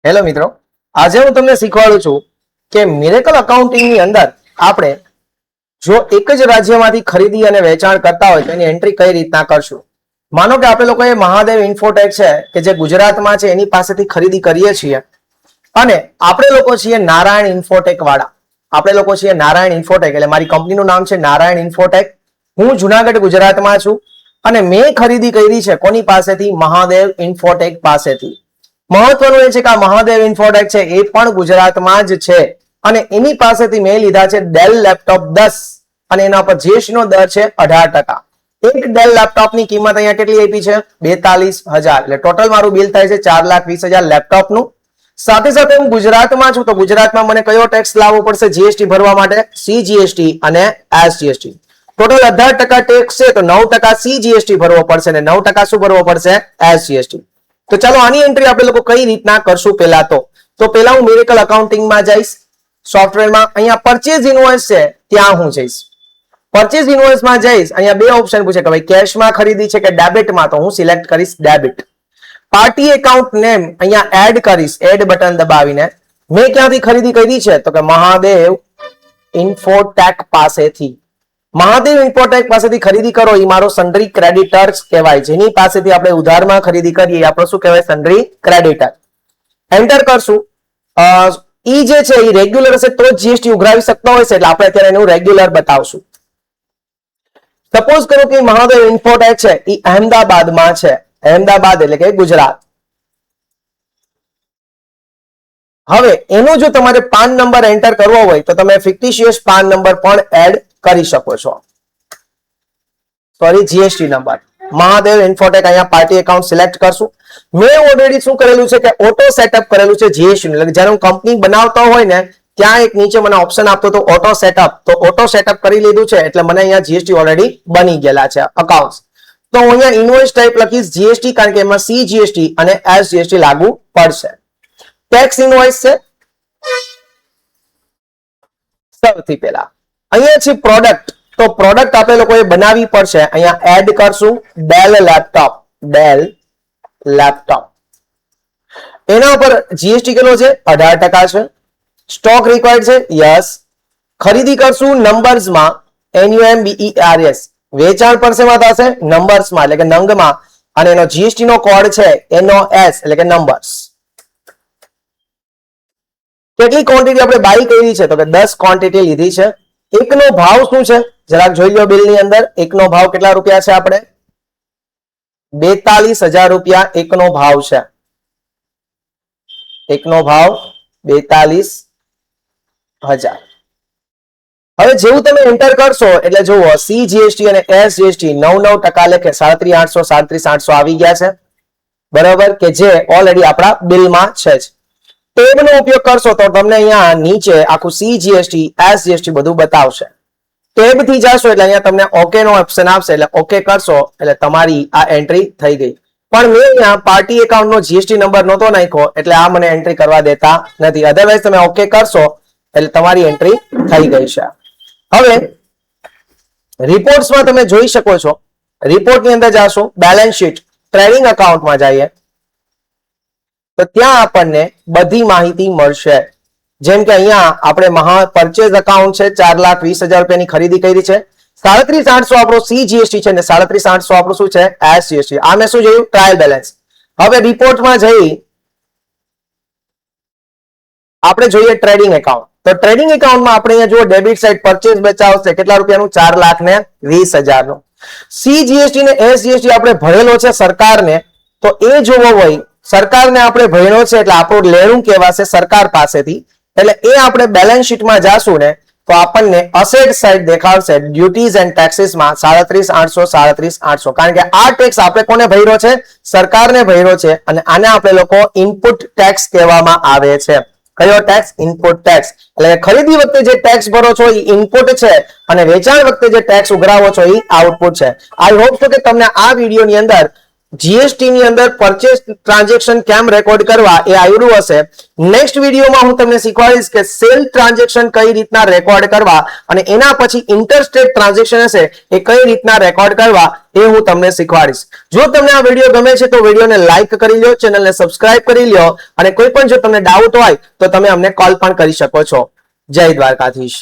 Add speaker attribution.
Speaker 1: Hello મિત્રો, આજે હું તમને શીખવાડું છું કે મિરેકલ અકાઉન્ટિંગ ની અંદર આપણે જો એક જ રાજ્યમાંથી ખરીદી અને વેચાણ કરતા હોય તો એની એન્ટ્રી કઈ રીતના કરશું. માનો કે આપણે લોકોએ મહાદેવ ઇન્ફોટેક છે કે જે ગુજરાતમાં છે એની પાસેથી ખરીદી કરીએ છીએ અને આપણે લોકો છીએ નારાયણ ઇન્ફોટેક વાળા. આપણે લોકો છીએ નારાયણ ઇન્ફોટેક, એટલે મારી કંપનીનું નામ છે નારાયણ ઇન્ફોટેક. હું જુનાગઢ ગુજરાતમાં છું અને મેં ખરીદી કરી છે કોની પાસેથી? મહાદેવ ઇન્ફોટેક પાસેથી. મહત્વનું એ છે કે આ મહાદેવ ઇન્ફોટેક છે એ પણ ગુજરાતમાં જ છે અને એની પાસેથી મેં લીધા છે ડેલ લેપટોપ 10 અને એના પર જીએસટી નો દર છે 18%. એક ડેલ લેપટોપની કિંમત અહીંયા કેટલી આપી છે? 42,000. એટલે ટોટલ મારું બિલ થાય છે 4,20,000 લેપટોપનું. સાથે સાથે હું ગુજરાતમાં છું તો ગુજરાતમાં મને કયો ટેક્સ લાવવો પડશે જીએસટી ભરવા માટે? સીજીએસટી અને એસજીએસટી. ટોટલ 18% ટેક્સ છે તો 9% સીજીએસટી ભરવો પડશે અને 9% શું ભરવો પડશે? એસજીએસટી. તો ચાલો આની એન્ટ્રી આપણે લોકો કઈ રીતના કરશું? પહેલા હું મિરેકલ અકાઉન્ટિંગમાં જઈશ, સોફ્ટવેરમાં અહીંયા પરચેઝ ઇનવોઇસ છે ત્યાં હું જઈશ. પરચેઝ ઇનવોઇસમાં જઈશ, અહીંયા બે ઓપ્શન પૂછે કે ભાઈ કેશમાં ખરીદી છે કે ડેબિટમાં, તો હું સિલેક્ટ કરીશ ડેબિટ. પાર્ટી એકાઉન્ટ નેમ અહીંયા એડ કરીશ, એડ બટન દબાવીને. મેં ક્યાંથી ખરીદી કરી છે? તો કે મહાદેવ ઇન્ફોટેક પાસેથી. મહાદેવ ઇન્ફોટેક પાસેથી ખરીદી કરો એ મારો સન્ડ્રી ક્રેડિટર્સ કહેવાય. જેની પાસેથી આપણે ઉધારમાં ખરીદી કરીએ આપણો શું કહેવાય? સન્ડ્રી ક્રેડિટર. એન્ટર કરશું. ઈ જે છે એ રેગ્યુલર હશે તો જ જીએસટી ઉઘરાવી શકતો હોય છે, એટલે આપણે અત્યારે એનું રેગ્યુલર બતાવશું. સપોઝ કરો કે મહાદેવ ઇન્ફોટેક છે એ અહેમદાબાદમાં છે. અહેમદાબાદ એટલે કે ગુજરાત. હવે એનો જો તમારે પાન નંબર એન્ટર કરવો હોય તો તમે ફિક્ટિશિયસ પાન નંબર પણ એડ કરી શકો છો. Sorry, GST number. Mahadev Infotech અહીંયા પાર્ટી એકાઉન્ટ સિલેક્ટ કરશું. મેં ઓલરેડી શું કરેલું છે કે ઓટો સેટઅપ કરેલું છે જીએસટી. એટલે જ્યારે હું કંપની બનાવતો હોય ને ત્યાં એક નીચે મને ઓપ્શન આપતો તો ઓટો સેટઅપ, તો ઓટો સેટઅપ કરી લીધું છે એટલે મને અહીંયા જીએસટી ઓલરેડી બની ગયેલા છે અકાઉન્ટ. તો હું અહીંયા ઇનવોઇસ ટાઈપ લખીશ જીએસટી, કારણ કે એમાં સીજીએસટી અને એસજીએસટી લાગુ પડશે. ટેક્સ ઇનવોઇસ છે. સૌથી પહેલા અહીંયા છે પ્રોડક્ટ, તો પ્રોડક્ટ આપણે લોકોએ બનાવવી પડશે. અહીંયા એડ કરશું ડેલ લેપટોપ. Del laptop. એના ઉપર જીએસટી કેટલો છે? 18% છે. સ્ટોક રિક્વાયર્ડ છે? યસ. ખરીદી કરશું નંબર્સમાં, NUMBERS. વેચાણ પર શેમાં થશે? નંબર્સમાં એટલે કે નંગમાં, અને એનો જીએસટી નો કોડ છે NOS એટલે કે નંબર્સ. કેટલી ક્વોન્ટિટી આપણે બાય કરી છે? તો કે 10 ક્વોન્ટિટી લીધી છે. એકનો ભાવ શું છે જરાક જોઈ લો. બિલની અંદર એકનો ભાવ કેટલા રૂપિયા છે? આપણે 42,000 રૂપિયા એકનો ભાવ છે. એકનો ભાવ 42,000. હવે જેવું તમે એન્ટર કરશો એટલે જુઓ સીજીએસટી અને એસજીએસટી 9% લેખે 37,800 37,800 આવી ગયા છે. બરાબર, કે જે ઓલરેડી આપણા બિલમાં છે જ. ટેબનો ઉપયોગ કરશો તો તમને અહીંયા નીચે આખું સીજીએસટી એસજીએસટી બધું બતાવશે. ટેબ થી જશો એટલે અહીંયા તમને ઓકે નો ઓપ્શન આપશે, એટલે ઓકે કરશો એટલે તમારી આ એન્ટ્રી થઈ ગઈ. પણ મેં અહીંયા પાર્ટી એકાઉન્ટ નો જીએસટી નંબર નહોતો નાખ્યો એટલે આ મને એન્ટ્રી કરવા દેતા નથી. અધરવાઇઝ તમે ઓકે કરશો એટલે તમારી એન્ટ્રી થઈ ગઈ છે. હવે રિપોર્ટ્સમાં તમે જોઈ શકો છો. રિપોર્ટની અંદર જાશો, બેલેન્સ શીટ, ટ્રેડિંગ એકાઉન્ટમાં જઈએ તો ત્યાં આપણને બધી માહિતી મળશે. જેમ કે અહીંયા આપણે પરચેઝ એકાઉન્ટ છે, 4,20,000 રૂપિયાની ખરીદી કરી છે. 37,800 આપણો સીજીએસટી છે ને 37,800 આપણું શું છે? એસજીએસટી. આ મેં શું જોયું? Trial balance. હવે રિપોર્ટમાં જઈ આપણે જોઈએ ટ્રેડિંગ એકાઉન્ટ. તો ટ્રેડિંગ એકાઉન્ટમાં આપણે અહીંયા જુઓ ડેબિટ સાઇડ પરચેઝ બચાવશે કેટલા રૂપિયાનું? 4,20,000 નું. સીજીએસટી ને એસજીએસટી આપણે ભરેલો છે સરકારને, તો એ જોવો હોય સરકારને આપણે ભર્યો છે એટલે આપણું લેણું કહેવાશે સરકાર પાસેથી. એટલે એ આપણે બેલેન્સ શીટમાં જાશું ને તો આપણને અસેટ સાઇડ દેખાડશે ડ્યુટીઝ એન્ડ ટેક્સીસમાં 37,800 37,800. કારણ કે આ ટેક્સ આપણે કોને ભર્યો છે? સરકારને ભર્યો છે. અને આને આપણે લોકો ઇનપુટ ટેક્સ કહેવામાં આવે છે. કયો ટેક્સ? Input tax. એટલે ખરીદી વખતે જે ટેક્સ ભરો છો એ ઇનપુટ છે અને વેચાણ વખતે જે ટેક્સ ઉઘરાવો છો એ આઉટપુટ છે. આઈ હોપ કે તમને આ વિડીયોની અંદર જીએસટી ની અંદર પરચેસ ટ્રાન્ઝેક્શન કેમ રેકોર્ડ કરવા એ આવ્યું હશે. નેક્સ્ટ વિડીયોમાં હું તમને શીખવાડીશ કે સેલ ટ્રાન્ઝેક્શન કઈ રીતના રેકોર્ડ કરવા અને એના પછી ઇન્ટરસ્ટેટ ટ્રાન્ઝેક્શન હશે એ કઈ રીતના રેકોર્ડ કરવા એ હું તમને શીખવાડીશ. જો તમને આ વિડીયો ગમે છે તો વિડીયોને લાઈક કરી લો, ચેનલને સબસ્ક્રાઇબ કરી લો અને કોઈ પણ જો તમને ડાઉટ હોય તો તમે અમને કોલ પણ કરી શકો છો. જય દ્વારકાધીશ.